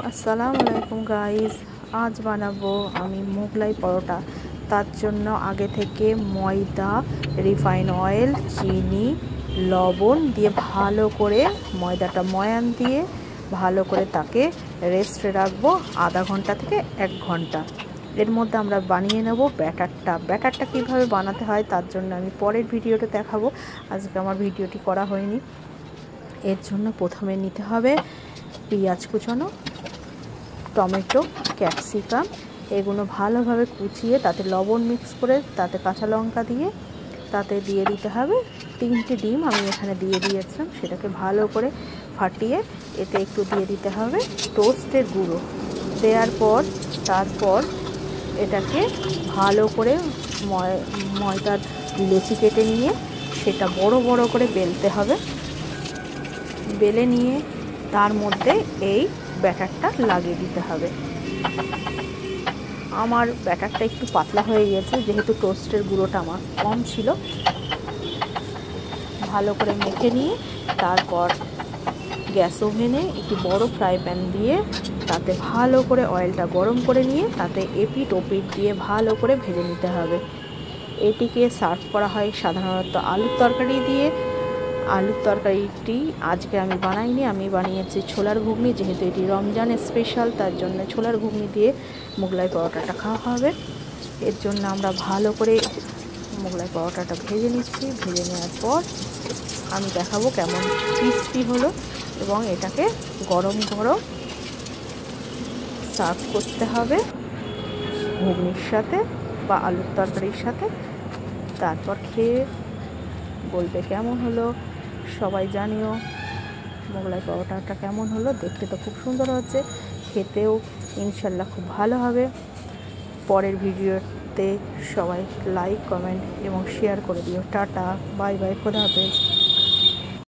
আসসালামু আলাইকুম গাইস, আজ বানাবো আমি মোগলাই পরোটা। তার জন্য আগে থেকে ময়দা, রিফাইন অয়েল, চিনি, লবণ দিয়ে ভালো করে ময়দাটা ময়ান দিয়ে ভালো করে তাকে রেস্টে রাখবো আধা ঘন্টা থেকে 1 ঘন্টা। এর মধ্যে আমরা বানিয়ে নেব ব্যাটারটা কীভাবে বানাতে হয় তার জন্য আমি পরের ভিডিওতে দেখাবো। আজকে আমার ভিডিওটি করা হয়নি। এর জন্য প্রথমে নিতে হবে পেঁয়াজ কুচানো, টমেটো, ক্যাপসিকাম, এগুলো ভালোভাবে কুচিয়ে তাতে লবণ মিক্স করে তাতে কাঁচা লঙ্কা দিয়ে তাতে দিয়ে দিতে হবে 3টে ডিম। আমি এখানে দিয়ে দিয়েছিলাম, সেটাকে ভালো করে ফাটিয়ে এতে একটু দিয়ে দিতে হবে টোস্টের গুঁড়ো। দেওয়ার পর তারপর এটাকে ভালো করে ময়দার লেচি কেটে নিয়ে সেটা বড় বড় করে বেলতে হবে। বেলে নিয়ে তার মধ্যে এই ব্যাটারটা লাগিয়ে দিতে হবে। আমার ব্যাটারটা একটু পাতলা হয়ে গেছে যেহেতু টোস্টের গুঁড়োটা আমার কম ছিল। ভালো করে মেখে নিয়ে তারপর গ্যাস ওভেনে একটি বড় ফ্রাই প্যান দিয়ে তাতে ভালো করে অয়েলটা গরম করে নিয়ে তাতে এপিট ওপিট দিয়ে ভালো করে ভেজে নিতে হবে। এটিকে সার্ভ করা হয় সাধারণত আলুর তরকারি দিয়ে। আলুর তরকারিটি আজকে আমি বানাইনি, আমি বানিয়েছি ছোলার ঘুগনি। যেহেতু এটি রমজানের স্পেশাল, তার জন্য ছোলার ঘুগনি দিয়ে মোগলাই পরোটাটা খাওয়া হবে। এর জন্য আমরা ভালো করে মোগলাই পরোটাটা ভেজে নিচ্ছি। ভেজে নেওয়ার পর আমি দেখাবো কেমন ক্রিস্পি হলো এবং এটাকে গরম গরম সার্ভ করতে হবে ঘুগনির সাথে বা আলুর তরকারির সাথে। তারপর খেয়ে বলবে কেমন হলো। সবাই জানিও মোগলাই পরোটাটা কেমন হলো। দেখতে তো খুব সুন্দর হচ্ছে, খেতেও ইনশাল্লাহ খুব ভালো হবে। পরের ভিডিওতে সবাই লাইক, কমেন্ট এবং শেয়ার করে দিও। টাটা, বাই বাই, খোদা হাফেজ।